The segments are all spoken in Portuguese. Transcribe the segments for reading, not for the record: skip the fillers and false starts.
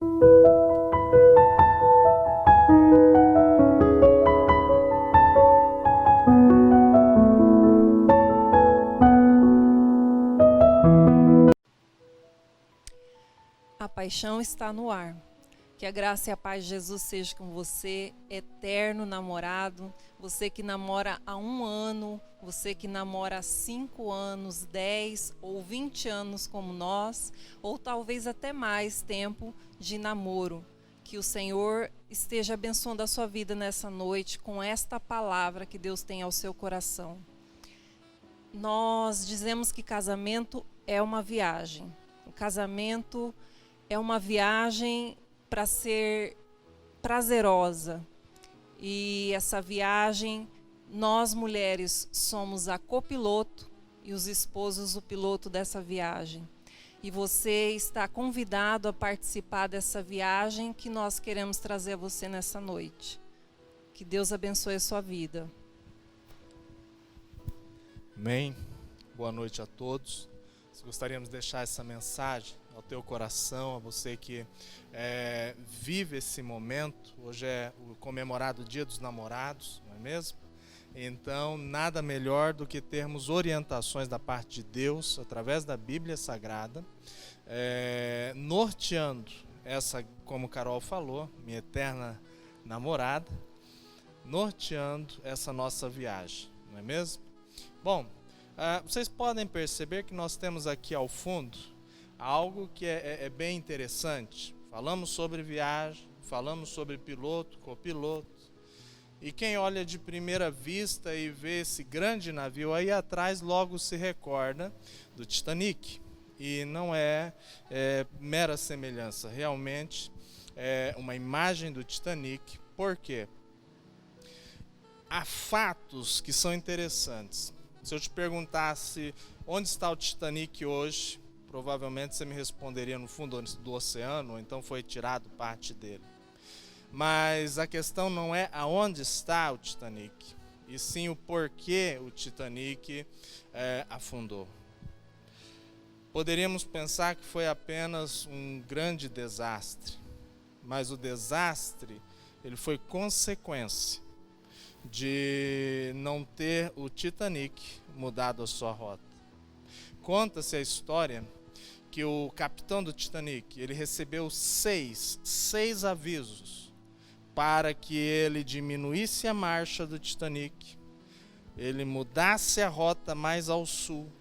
A paixão está no ar. Que a graça e a paz de Jesus seja com você, eterno namorado, você que namora há 1 ano, você que namora há 5 anos, 10 ou 20 anos como nós, ou talvez até mais tempo de namoro. Que o Senhor esteja abençoando a sua vida nessa noite com esta palavra que Deus tem ao seu coração. Nós dizemos que casamento é uma viagem. O casamento é uma viagem para ser prazerosa. E essa viagem, nós mulheres somos a copiloto e os esposos o piloto dessa viagem. E você está convidado a participar dessa viagem que nós queremos trazer a você nessa noite. Que Deus abençoe a sua vida. Amém. Boa noite a todos. Gostaríamos de deixar essa mensagem ao teu coração, a você que vive esse momento. Hoje é o comemorado Dia dos Namorados, não é mesmo? Então, nada melhor do que termos orientações da parte de Deus, através da Bíblia Sagrada, norteando essa, como Carol falou, minha eterna namorada, norteando essa nossa viagem, não é mesmo? Bom, vocês podem perceber que nós temos aqui ao fundo algo que é bem interessante. Falamos sobre viagem, falamos sobre piloto, copiloto. E quem olha de primeira vista e vê esse grande navio aí atrás, logo se recorda do Titanic. E não é mera semelhança, realmente é uma imagem do Titanic. Por quê? Há fatos que são interessantes. Se eu te perguntasse onde está o Titanic hoje, provavelmente você me responderia no fundo do oceano, ou então foi tirado parte dele. Mas a questão não é aonde está o Titanic, e sim o porquê o Titanic afundou. Poderíamos pensar que foi apenas um grande desastre, mas o desastre ele foi consequência de não ter o Titanic mudado a sua rota. Conta-se a história que o capitão do Titanic, ele recebeu seis avisos para que ele diminuísse a marcha do Titanic, ele mudasse a rota mais ao sul,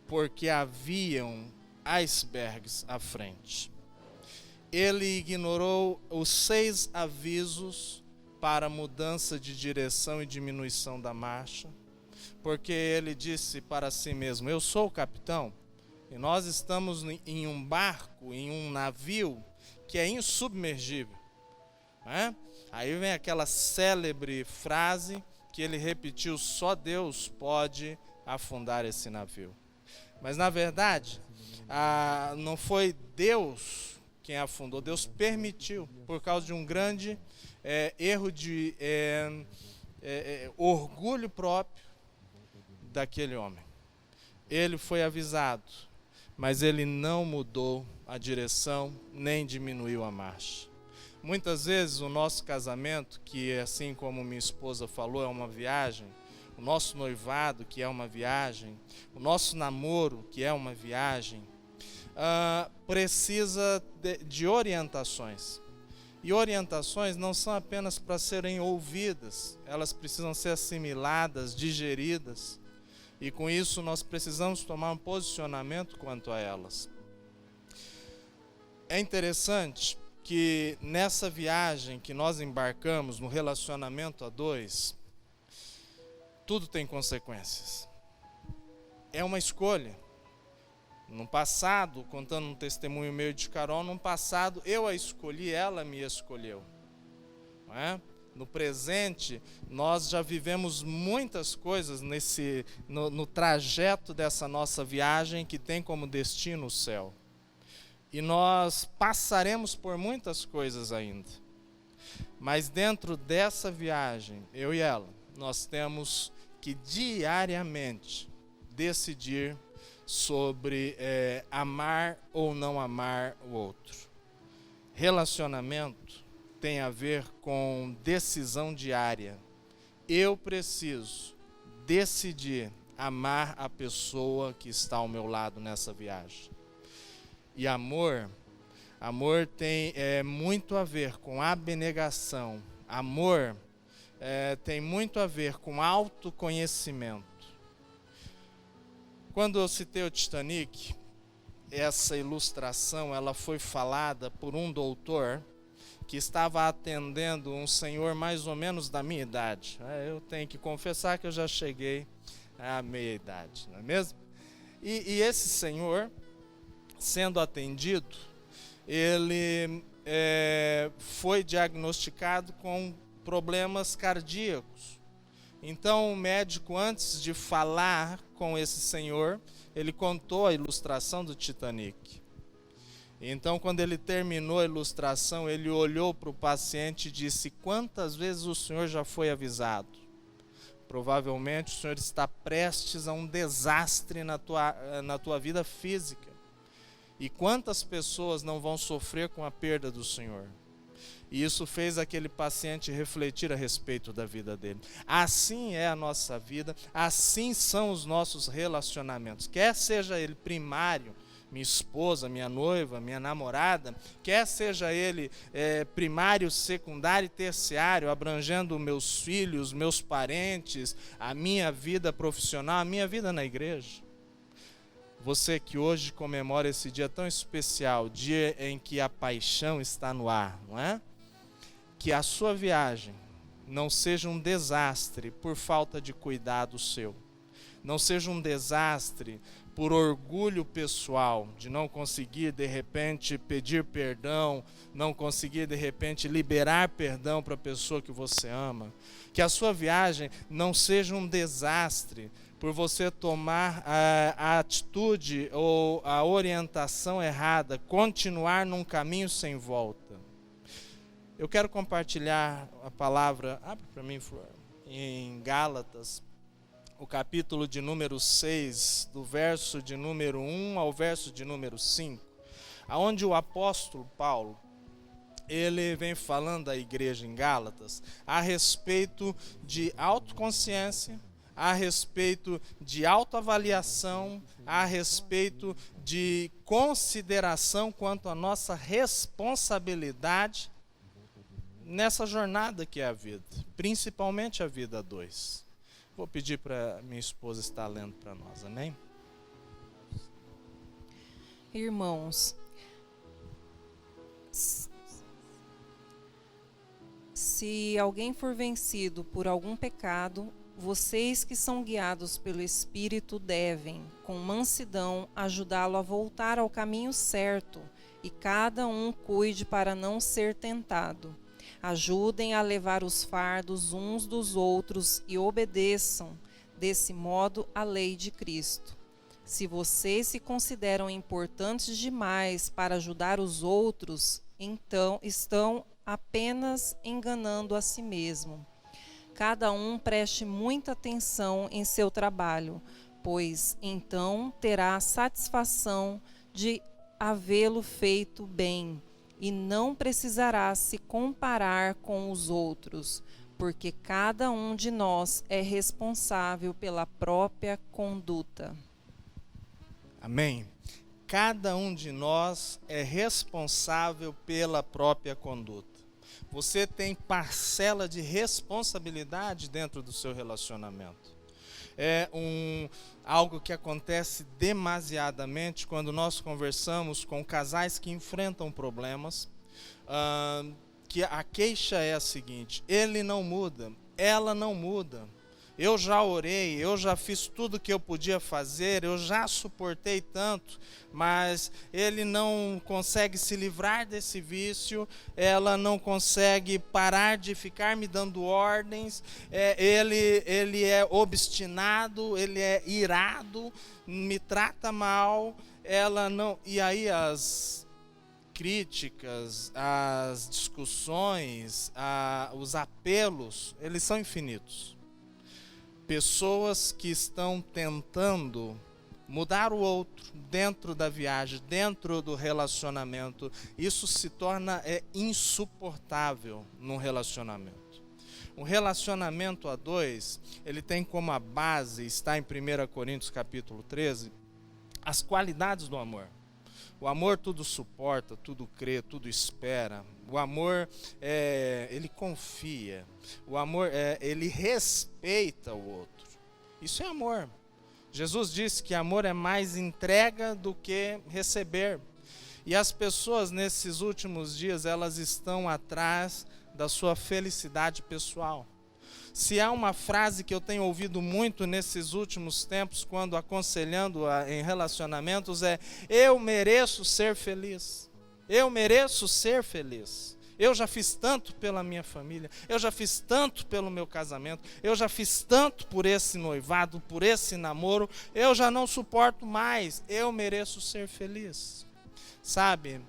porque haviam icebergs à frente. Ele ignorou os 6 avisos para mudança de direção e diminuição da marcha, porque ele disse para si mesmo: eu sou o capitão, e nós estamos em um barco, em um navio que é insubmergível. Aí vem aquela célebre frase que ele repetiu: só Deus pode afundar esse navio. Mas na verdade, não foi Deus quem afundou, Deus permitiu, por causa de um grande erro de orgulho próprio daquele homem. Ele foi avisado, mas ele não mudou a direção, nem diminuiu a marcha. Muitas vezes o nosso casamento, que assim como minha esposa falou, é uma viagem, o nosso noivado, que é uma viagem, o nosso namoro, que é uma viagem, precisa de orientações. E orientações não são apenas para serem ouvidas, elas precisam ser assimiladas, digeridas. E com isso nós precisamos tomar um posicionamento quanto a elas. É interessante que nessa viagem que nós embarcamos, no relacionamento a dois, tudo tem consequências. É uma escolha. No passado, contando um testemunho meu de Carol, no passado eu a escolhi, ela me escolheu. Não é? No presente, nós já vivemos muitas coisas no trajeto dessa nossa viagem que tem como destino o céu. E nós passaremos por muitas coisas ainda. Mas dentro dessa viagem, eu e ela, nós temos que diariamente decidir sobre amar ou não amar o outro. Relacionamento tem a ver com decisão diária. Eu preciso decidir amar a pessoa que está ao meu lado nessa viagem. E amor tem muito a ver com abnegação. Amor tem muito a ver com autoconhecimento. Quando eu citei o Titanic, essa ilustração ela foi falada por um doutor que estava atendendo um senhor mais ou menos da minha idade. Eu tenho que confessar que eu já cheguei à meia idade, não é mesmo? E esse senhor, sendo atendido, ele foi diagnosticado com problemas cardíacos. Então o médico, antes de falar com esse senhor, ele contou a ilustração do Titanic. Então, quando ele terminou a ilustração, ele olhou para o paciente e disse: quantas vezes o senhor já foi avisado? Provavelmente o senhor está prestes a um desastre na tua vida física. E quantas pessoas não vão sofrer com a perda do senhor? E isso fez aquele paciente refletir a respeito da vida dele. Assim é a nossa vida, assim são os nossos relacionamentos. Quer seja ele primário, minha esposa, minha noiva, minha namorada, quer seja ele primário, secundário e terciário, abrangendo meus filhos, meus parentes, a minha vida profissional, a minha vida na igreja. Você que hoje comemora esse dia tão especial, dia em que a paixão está no ar, não é? Que a sua viagem não seja um desastre por falta de cuidado seu. Não seja um desastre por orgulho pessoal, de não conseguir de repente pedir perdão, não conseguir de repente liberar perdão para a pessoa que você ama. Que a sua viagem não seja um desastre por você tomar a atitude ou a orientação errada, continuar num caminho sem volta. Eu quero compartilhar a palavra, abre para mim, Flor, em Gálatas, o capítulo de número 6, do verso de número 1 ao verso de número 5, onde o apóstolo Paulo, ele vem falando à igreja em Gálatas a respeito de autoconsciência, a respeito de autoavaliação, a respeito de consideração quanto à nossa responsabilidade nessa jornada que é a vida, principalmente a vida a dois. Vou pedir para minha esposa estar lendo para nós, amém? Irmãos, se alguém for vencido por algum pecado, vocês que são guiados pelo Espírito devem, com mansidão, ajudá-lo a voltar ao caminho certo, e cada um cuide para não ser tentado. Ajudem a levar os fardos uns dos outros e obedeçam, desse modo, a lei de Cristo. Se vocês se consideram importantes demais para ajudar os outros, então estão apenas enganando a si mesmo. Cada um preste muita atenção em seu trabalho, pois então terá a satisfação de havê-lo feito bem, e não precisará se comparar com os outros, porque cada um de nós é responsável pela própria conduta. Amém? Cada um de nós é responsável pela própria conduta. Você tem parcela de responsabilidade dentro do seu relacionamento. É algo que acontece demasiadamente quando nós conversamos com casais que enfrentam problemas, que a queixa é a seguinte: ele não muda, ela não muda. Eu já orei, eu já fiz tudo o que eu podia fazer, eu já suportei tanto, mas ele não consegue se livrar desse vício, ela não consegue parar de ficar me dando ordens, ele é obstinado, ele é irado, me trata mal, ela não... E aí as críticas, as discussões, os apelos, eles são infinitos. Pessoas que estão tentando mudar o outro dentro da viagem, dentro do relacionamento, isso se torna insuportável num relacionamento. Um relacionamento a dois, ele tem como a base, está em 1 Coríntios capítulo 13, as qualidades do amor. O amor tudo suporta, tudo crê, tudo espera. O amor, ele confia. O amor, ele respeita o outro. Isso é amor. Jesus disse que amor é mais entrega do que receber. E as pessoas nesses últimos dias, elas estão atrás da sua felicidade pessoal. Se há uma frase que eu tenho ouvido muito nesses últimos tempos, quando aconselhando em relacionamentos, é: eu mereço ser feliz. Eu mereço ser feliz. Eu já fiz tanto pela minha família, eu já fiz tanto pelo meu casamento, eu já fiz tanto por esse noivado, por esse namoro, eu já não suporto mais, eu mereço ser feliz. Sabe,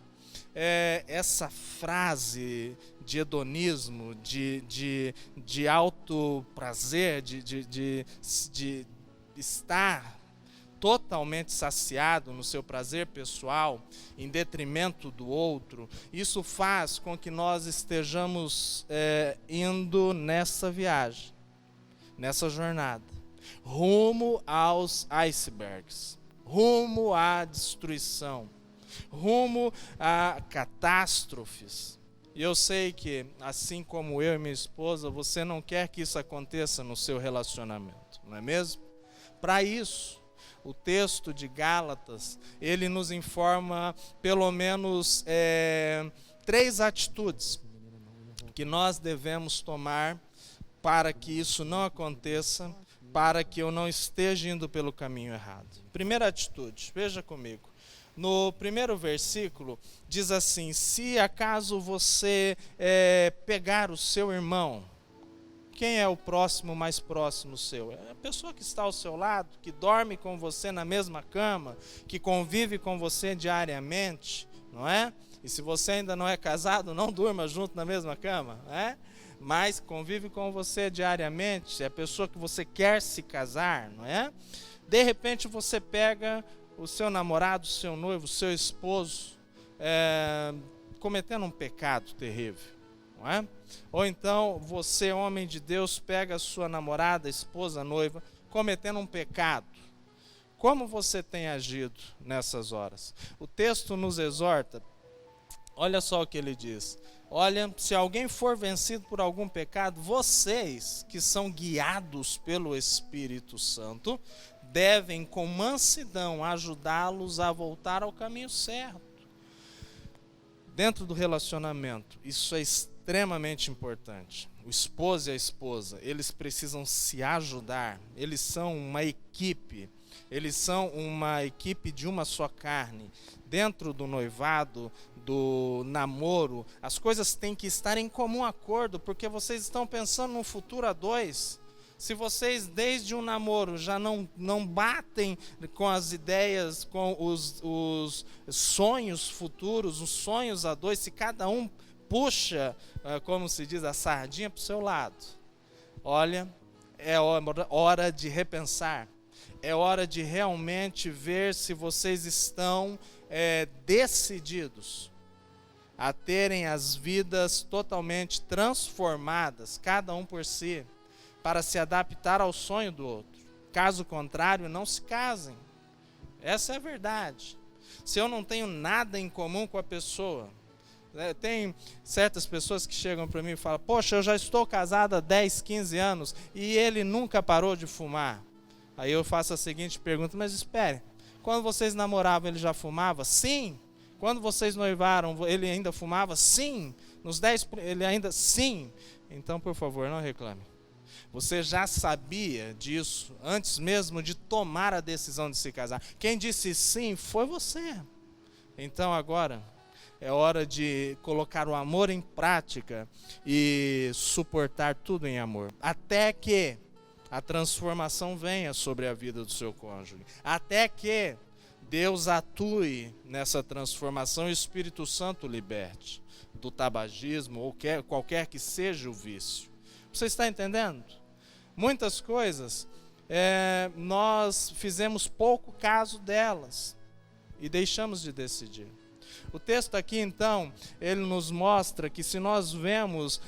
essa frase de hedonismo, de alto prazer, de estar totalmente saciado no seu prazer pessoal, em detrimento do outro, isso faz com que nós estejamos indo nessa viagem, nessa jornada, rumo aos icebergs, rumo à destruição, rumo a catástrofes. E eu sei que, assim como eu e minha esposa, você não quer que isso aconteça no seu relacionamento, não é mesmo? Para isso, o texto de Gálatas, ele nos informa pelo menos 3 atitudes que nós devemos tomar para que isso não aconteça, para que eu não esteja indo pelo caminho errado. Primeira atitude, veja comigo. No primeiro versículo, diz assim: se acaso você pegar o seu irmão, quem é o próximo mais próximo seu? É a pessoa que está ao seu lado, que dorme com você na mesma cama, que convive com você diariamente, não é? E se você ainda não é casado, não durma junto na mesma cama, não é? Mas convive com você diariamente, é a pessoa que você quer se casar, não é? De repente você pega o seu namorado, o seu noivo, o seu esposo, cometendo um pecado terrível, não é? Ou então você, homem de Deus, pega a sua namorada, esposa, noiva, cometendo um pecado. Como você tem agido nessas horas? O texto nos exorta, olha só o que ele diz: olha, se alguém for vencido por algum pecado, vocês que são guiados pelo Espírito Santo, devem com mansidão ajudá-los a voltar ao caminho certo. Dentro do relacionamento, isso é extremamente importante. O esposo e a esposa, eles precisam se ajudar, eles são uma equipe, de uma só carne. Dentro do noivado, do namoro, as coisas têm que estar em comum acordo, porque vocês estão pensando num futuro a dois. Se vocês desde um namoro já não batem com as ideias, com os sonhos futuros, os sonhos a dois, se cada um puxa, como se diz, a sardinha para o seu lado, olha, é hora de repensar, é hora de realmente ver se vocês estão decididos a terem as vidas totalmente transformadas, cada um por si, para se adaptar ao sonho do outro. Caso contrário, não se casem. Essa é a verdade. Se eu não tenho nada em comum com a pessoa, tem certas pessoas que chegam para mim e falam: poxa, eu já estou casada há 10, 15 anos e ele nunca parou de fumar. Aí eu faço a seguinte pergunta: mas espere, quando vocês namoravam ele já fumava? Sim. Quando vocês noivaram ele ainda fumava? Sim. Nos 10 ele ainda? Sim. Então, por favor, não reclame. Você já sabia disso antes mesmo de tomar a decisão de se casar. Quem disse sim foi você. Então agora é hora de colocar o amor em prática e suportar tudo em amor, até que a transformação venha sobre a vida do seu cônjuge, até que Deus atue nessa transformação e o Espírito Santo liberte do tabagismo ou qualquer que seja o vício. Você está entendendo? Muitas coisas nós fizemos pouco caso delas e deixamos de decidir. O texto aqui, então, ele nos mostra que se nós vemos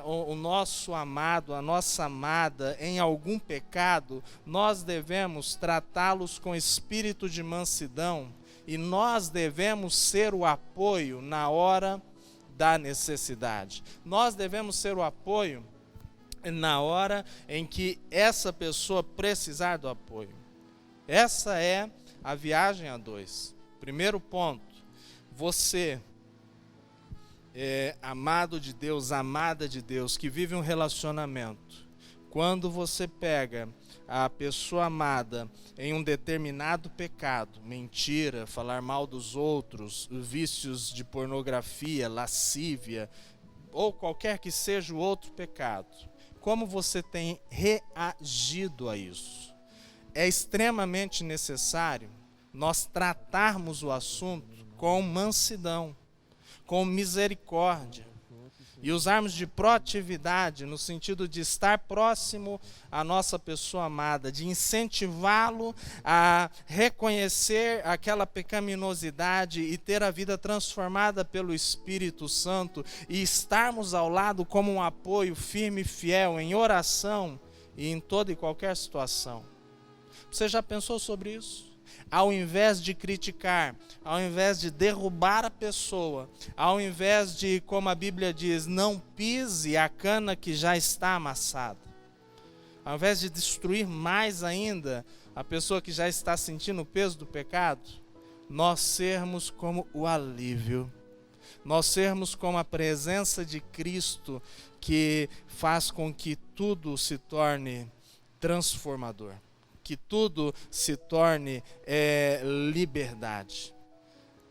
o nosso amado, a nossa amada em algum pecado, nós devemos tratá-los com espírito de mansidão e nós devemos ser o apoio na hora da necessidade. Nós devemos ser o apoio na hora em que essa pessoa precisar do apoio. Essa é a viagem a dois. Primeiro ponto. Você é amado de Deus, amada de Deus, que vive um relacionamento. Quando você pega a pessoa amada em um determinado pecado, mentira, falar mal dos outros, vícios de pornografia, lascívia, ou qualquer que seja o outro pecado, como você tem reagido a isso? É extremamente necessário nós tratarmos o assunto com mansidão, com misericórdia, e usarmos de proatividade no sentido de estar próximo à nossa pessoa amada, de incentivá-lo a reconhecer aquela pecaminosidade e ter a vida transformada pelo Espírito Santo, e estarmos ao lado como um apoio firme e fiel em oração e em toda e qualquer situação. Você já pensou sobre isso? Ao invés de criticar, ao invés de derrubar a pessoa, ao invés de, como a Bíblia diz, não pise a cana que já está amassada, ao invés de destruir mais ainda a pessoa que já está sentindo o peso do pecado, nós sermos como o alívio, nós sermos como a presença de Cristo que faz com que tudo se torne transformador, que tudo se torne liberdade.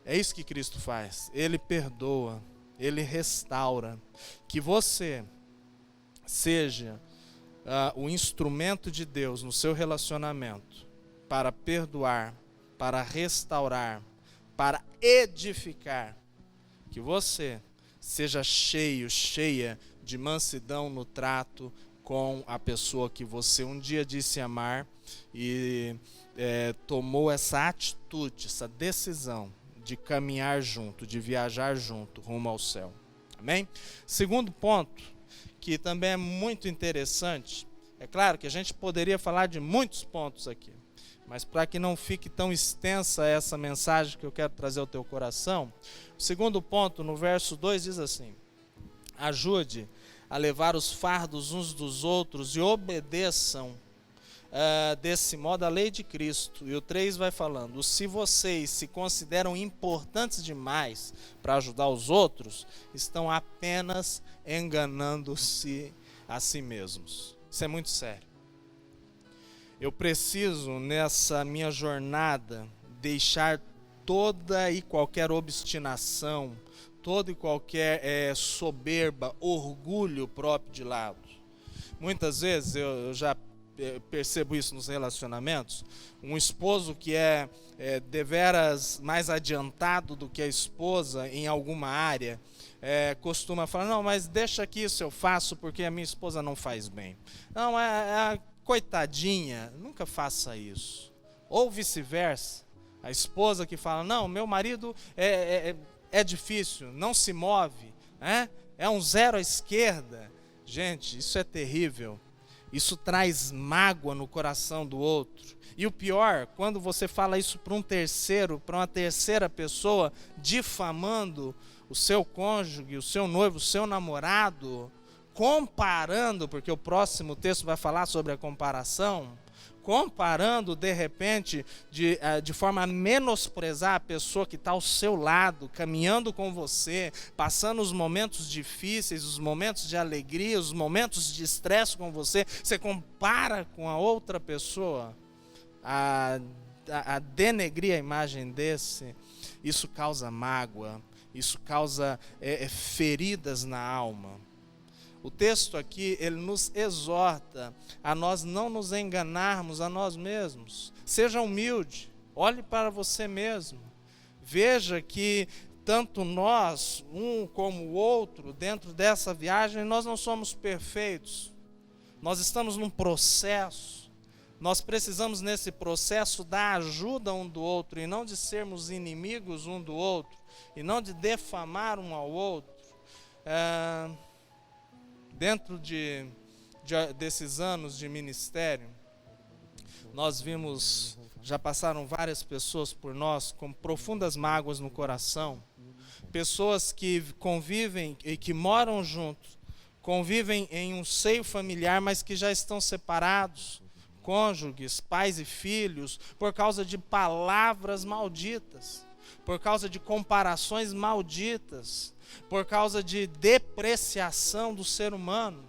É isso que Cristo faz. Ele perdoa, Ele restaura. Que você seja o instrumento de Deus no seu relacionamento para perdoar, para restaurar, para edificar. Que você seja cheio, cheia de mansidão no trato com a pessoa que você um dia disse amar e tomou essa atitude, essa decisão de caminhar junto, de viajar junto rumo ao céu. Amém? Segundo ponto, que também é muito interessante, é claro que a gente poderia falar de muitos pontos aqui, mas para que não fique tão extensa essa mensagem que eu quero trazer ao teu coração, o segundo ponto, no verso 2, diz assim: ajude a levar os fardos uns dos outros e obedeçam desse modo a lei de Cristo. E o 3 vai falando: se vocês se consideram importantes demais para ajudar os outros, estão apenas enganando-se a si mesmos. Isso é muito sério. Eu preciso, nessa minha jornada, deixar toda e qualquer obstinação, toda e qualquer soberba, orgulho próprio de lado. Muitas vezes eu já percebo isso nos relacionamentos. Um esposo que é deveras mais adiantado do que a esposa em alguma área, costuma falar: não, mas deixa que isso eu faço porque a minha esposa não faz bem. Não, coitadinha, nunca faça isso. Ou vice-versa, a esposa que fala: não, meu marido é difícil, não se move, é um zero à esquerda. Gente, isso é terrível. Isso traz mágoa no coração do outro. E o pior, quando você fala isso para um terceiro, para uma terceira pessoa, difamando o seu cônjuge, o seu noivo, o seu namorado, comparando, porque o próximo texto vai falar sobre a comparação, comparando de repente, de forma a menosprezar a pessoa que está ao seu lado, caminhando com você, passando os momentos difíceis, os momentos de alegria, os momentos de estresse com você, você compara com a outra pessoa, a denegrir a imagem desse, isso causa mágoa, isso causa feridas na alma. O texto aqui, ele nos exorta a nós não nos enganarmos a nós mesmos. Seja humilde, olhe para você mesmo. Veja que tanto nós, um como o outro, dentro dessa viagem, nós não somos perfeitos. Nós estamos num processo. Nós precisamos nesse processo dar ajuda um do outro e não de sermos inimigos um do outro e não de defamar um ao outro. Dentro desses anos de ministério, nós vimos, já passaram várias pessoas por nós com profundas mágoas no coração, pessoas que convivem e que moram juntos, convivem em um seio familiar, mas que já estão separados, cônjuges, pais e filhos, por causa de palavras malditas, por causa de comparações malditas, por causa de depreciação do ser humano.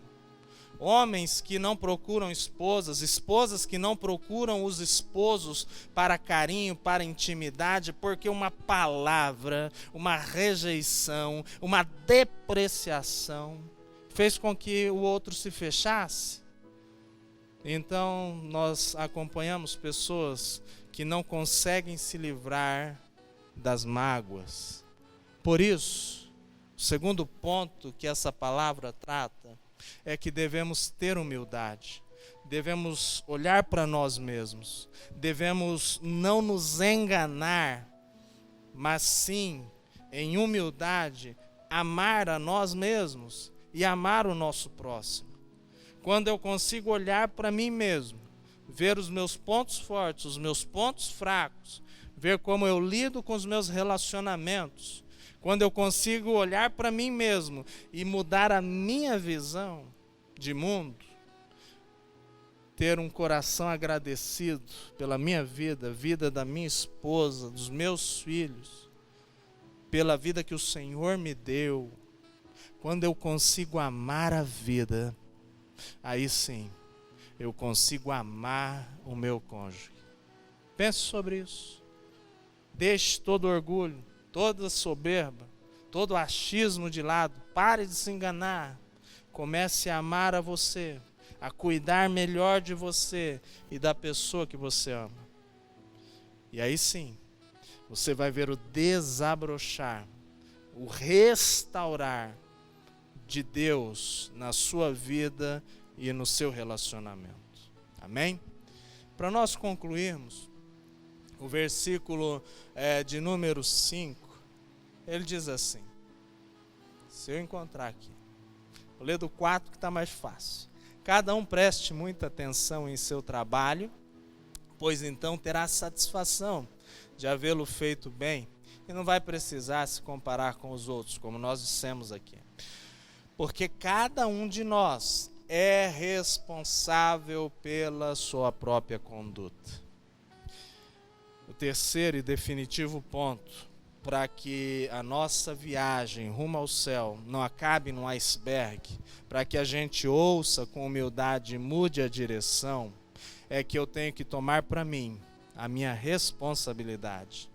Homens que não procuram esposas, esposas que não procuram os esposos para carinho, para intimidade, porque uma palavra, uma rejeição, uma depreciação fez com que o outro se fechasse. Então nós acompanhamos pessoas que não conseguem se livrar das mágoas. Por isso, o segundo ponto que essa palavra trata é que devemos ter humildade, devemos olhar para nós mesmos, devemos não nos enganar, mas sim, em humildade, amar a nós mesmos e amar o nosso próximo. Quando eu consigo olhar para mim mesmo, ver os meus pontos fortes, os meus pontos fracos, ver como eu lido com os meus relacionamentos, quando eu consigo olhar para mim mesmo e mudar a minha visão de mundo, ter um coração agradecido pela minha vida, vida da minha esposa, dos meus filhos, pela vida que o Senhor me deu, quando eu consigo amar a vida, aí sim, eu consigo amar o meu cônjuge. Pense sobre isso. Deixe todo orgulho, toda soberba, todo achismo de lado. Pare de se enganar. Comece a amar a você, a cuidar melhor de você e da pessoa que você ama. E aí sim, você vai ver o desabrochar, o restaurar de Deus na sua vida e no seu relacionamento. Amém? Para nós concluirmos, o versículo de número 5, ele diz assim, se eu encontrar aqui, vou ler do 4 que está mais fácil. Cada um preste muita atenção em seu trabalho, pois então terá satisfação de havê-lo feito bem e não vai precisar se comparar com os outros, como nós dissemos aqui. Porque cada um de nós é responsável pela sua própria conduta. O terceiro e definitivo ponto, para que a nossa viagem rumo ao céu não acabe num iceberg, para que a gente ouça com humildade e mude a direção, é que eu tenho que tomar para mim a minha responsabilidade.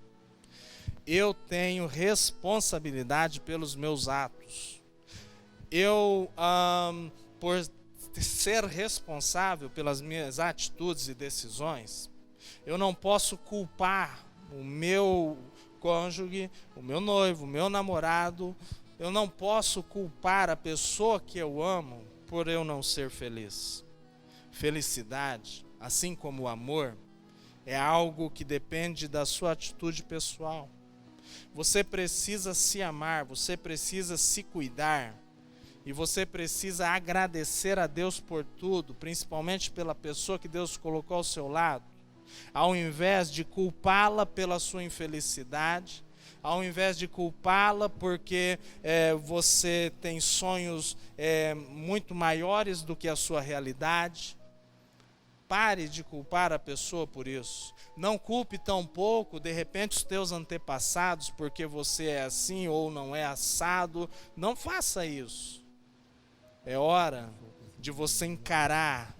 Eu tenho responsabilidade pelos meus atos. Eu, por ser responsável pelas minhas atitudes e decisões, eu não posso culpar o meu cônjuge, o meu noivo, o meu namorado. Eu não posso culpar a pessoa que eu amo por eu não ser feliz. Felicidade, assim como o amor, é algo que depende da sua atitude pessoal. Você precisa se amar, você precisa se cuidar. E você precisa agradecer a Deus por tudo, principalmente pela pessoa que Deus colocou ao seu lado, ao invés de culpá-la pela sua infelicidade, ao invés de culpá-la porque você tem sonhos muito maiores do que a sua realidade. Pare de culpar a pessoa por isso. Não culpe tampouco, de repente, os teus antepassados, porque você é assim ou não é assado. Não faça isso. É hora de você encarar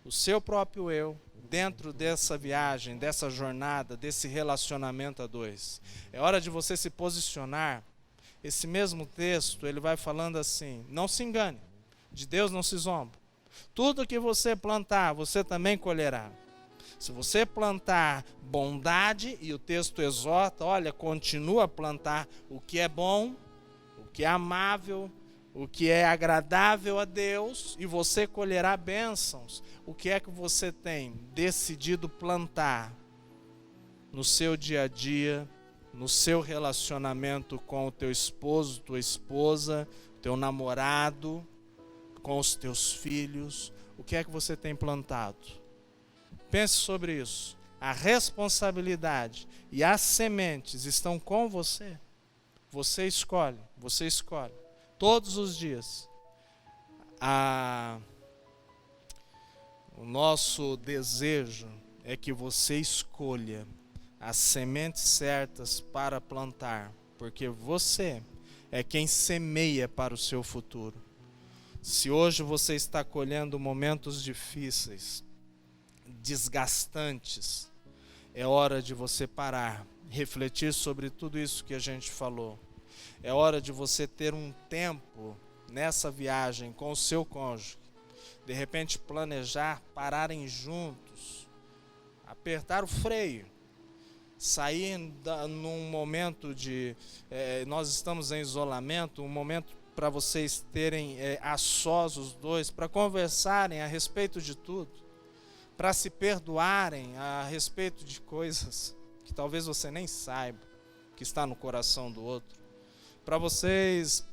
o seu próprio eu dentro dessa viagem, dessa jornada, desse relacionamento a dois. É hora de você se posicionar. Esse mesmo texto, ele vai falando assim, não se engane, de Deus não se zomba. Tudo que você plantar, você também colherá. Se você plantar bondade, e o texto exorta, olha, continua a plantar o que é bom, o que é amável, o que é agradável a Deus, e você colherá bênçãos. O que é que você tem decidido plantar no seu dia a dia, no seu relacionamento com o teu esposo, tua esposa, teu namorado, com os teus filhos? O que é que você tem plantado? Pense sobre isso. A responsabilidade e as sementes estão com você. Você escolhe, você escolhe. Todos os dias. O nosso desejo é que você escolha as sementes certas para plantar, porque você é quem semeia para o seu futuro. Se hoje você está colhendo momentos difíceis, desgastantes, é hora de você parar, refletir sobre tudo isso que a gente falou. É hora de você ter um tempo nessa viagem com o seu cônjuge. De repente planejar, pararem juntos, apertar o freio, sair num momento de... nós estamos em isolamento, um momento para vocês terem a sós os dois, para conversarem a respeito de tudo, para se perdoarem a respeito de coisas que talvez você nem saiba que está no coração do outro, para vocês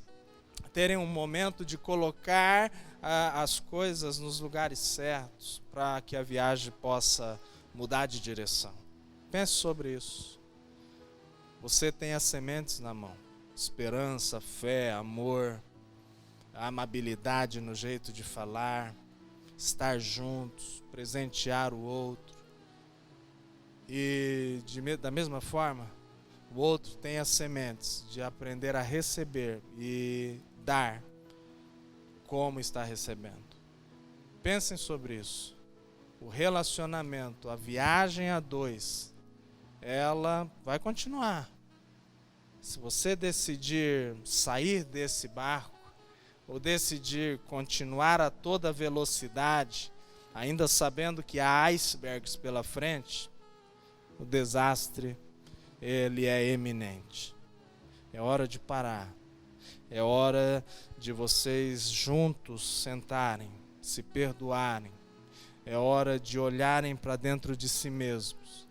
terem um momento de colocar as coisas nos lugares certos, para que a viagem possa mudar de direção. Pense sobre isso. Você tem as sementes na mão: esperança, fé, amor, amabilidade no jeito de falar, estar juntos, presentear o outro. E da mesma forma, o outro tem as sementes de aprender a receber e dar como está recebendo. Pensem sobre isso. O relacionamento, a viagem a dois, ela vai continuar. Se você decidir sair desse barco, ou decidir continuar a toda velocidade, ainda sabendo que há icebergs pela frente, o desastre, ele é iminente. É hora de parar. É hora de vocês juntos sentarem, se perdoarem. É hora de olharem para dentro de si mesmos.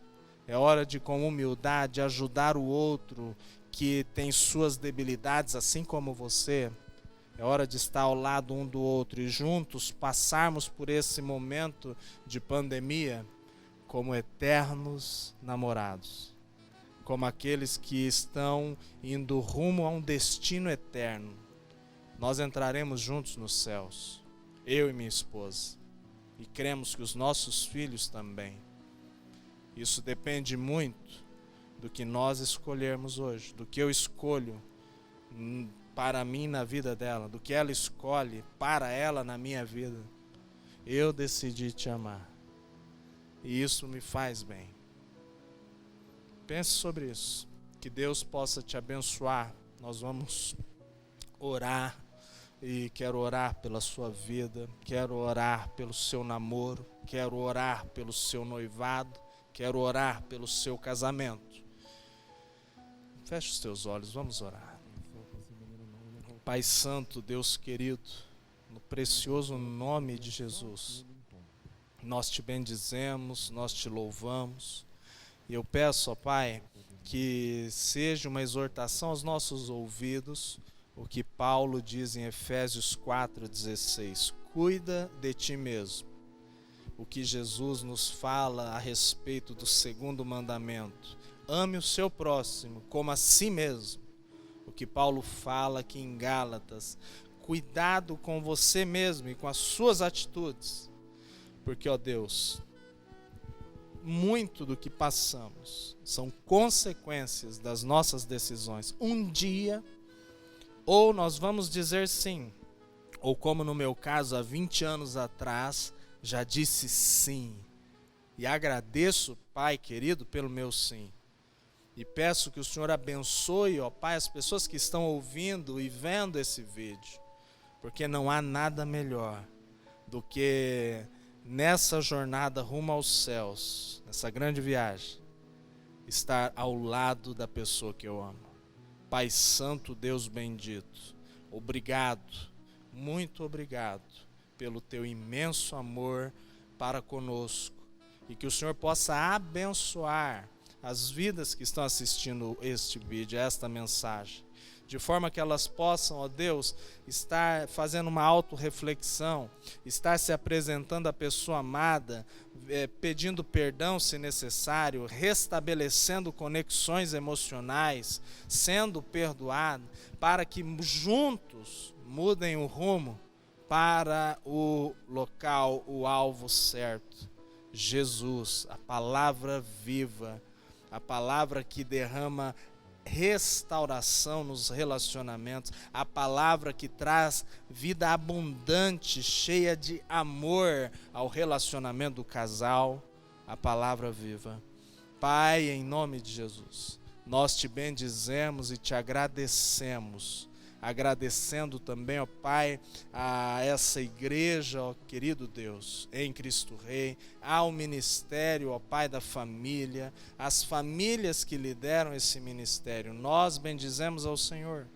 É hora de, com humildade, ajudar o outro que tem suas debilidades, assim como você. É hora de estar ao lado um do outro e juntos passarmos por esse momento de pandemia como eternos namorados, como aqueles que estão indo rumo a um destino eterno. Nós entraremos juntos nos céus, eu e minha esposa, e cremos que os nossos filhos também. Isso depende muito do que nós escolhermos hoje, do que eu escolho para mim na vida dela, do que ela escolhe para ela na minha vida. Eu decidi te amar, e isso me faz bem. Pense sobre isso, que Deus possa te abençoar. Nós vamos orar, e quero orar pela sua vida, quero orar pelo seu namoro, quero orar pelo seu noivado, quero orar pelo seu casamento. Feche os teus olhos, vamos orar. Pai Santo, Deus querido, no precioso nome de Jesus, nós te bendizemos, nós te louvamos. E eu peço, ó Pai, que seja uma exortação aos nossos ouvidos, o que Paulo diz em Efésios 4,16, cuida de ti mesmo. O que Jesus nos fala a respeito do segundo mandamento, ame o seu próximo como a si mesmo. O que Paulo fala aqui em Gálatas, cuidado com você mesmo e com as suas atitudes, porque, ó Deus, muito do que passamos são consequências das nossas decisões. Um dia, ou nós vamos dizer sim, ou como no meu caso, há 20 anos atrás, já disse sim. E agradeço, Pai querido, pelo meu sim. E peço que o Senhor abençoe, ó Pai, as pessoas que estão ouvindo e vendo esse vídeo, porque não há nada melhor do que nessa jornada rumo aos céus, nessa grande viagem, estar ao lado da pessoa que eu amo. Pai Santo, Deus bendito, obrigado, muito obrigado pelo teu imenso amor para conosco, e que o Senhor possa abençoar as vidas que estão assistindo este vídeo, esta mensagem, de forma que elas possam, ó Deus, estar fazendo uma autorreflexão, estar se apresentando à pessoa amada, pedindo perdão se necessário, restabelecendo conexões emocionais, sendo perdoado, para que juntos mudem o rumo para o local, o alvo certo. Jesus, a palavra viva, a palavra que derrama restauração nos relacionamentos, a palavra que traz vida abundante, cheia de amor ao relacionamento do casal, a palavra viva. Pai, em nome de Jesus, nós te bendizemos e te agradecemos, agradecendo também, ó Pai, a essa igreja, ó querido Deus, em Cristo Rei, ao ministério, ó Pai, da família, as famílias que lideram esse ministério. Nós bendizemos ao Senhor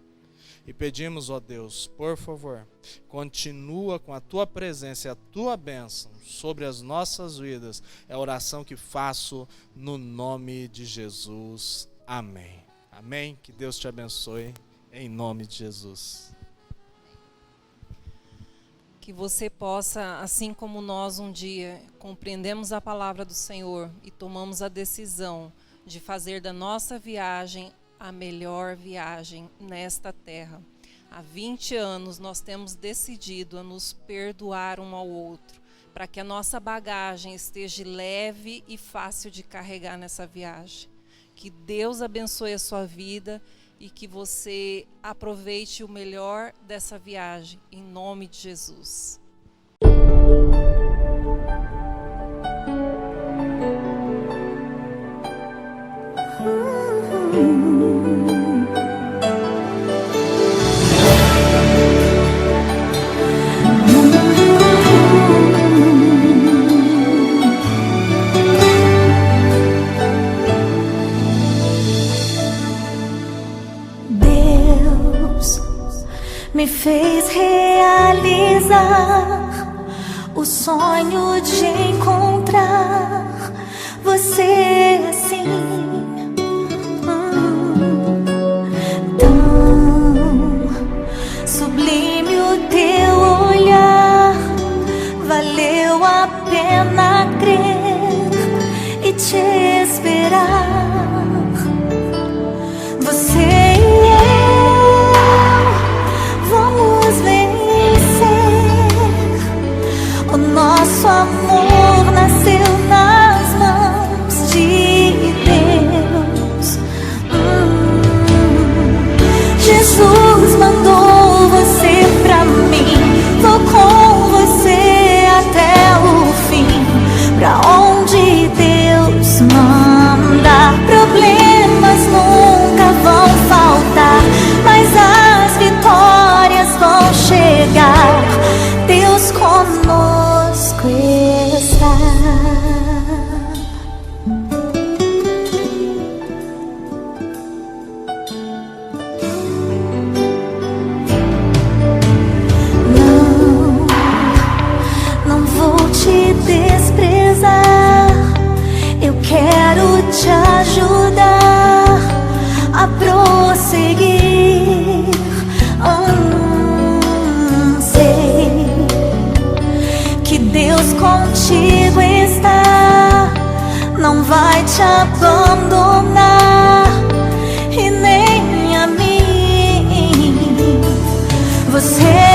e pedimos, ó Deus, por favor, continua com a tua presença e a tua bênção sobre as nossas vidas. É a oração que faço no nome de Jesus. Amém. Amém. Que Deus te abençoe. Em nome de Jesus. Que você possa, assim como nós um dia compreendemos a palavra do Senhor e tomamos a decisão de fazer da nossa viagem a melhor viagem nesta terra. Há 20 anos nós temos decidido a nos perdoar um ao outro, para que a nossa bagagem esteja leve e fácil de carregar nessa viagem. Que Deus abençoe a sua vida e que você aproveite o melhor dessa viagem, em nome de Jesus. Me fez realizar o sonho de encontrar você assim, tão sublime o teu olhar. Valeu a pena crer e te esperar. Você nosso amor nasceu nas mãos de Deus. Jesus mandou você pra mim, vou com você até o fim. Pra onde Deus manda, problemas nunca vão faltar, mas as vitórias vão chegar. Deus conosco está. Não vou te desprezar. Eu quero te ajudar a prosseguir. Sei que Deus contigo está, não vai te abandonar e nem a mim. Você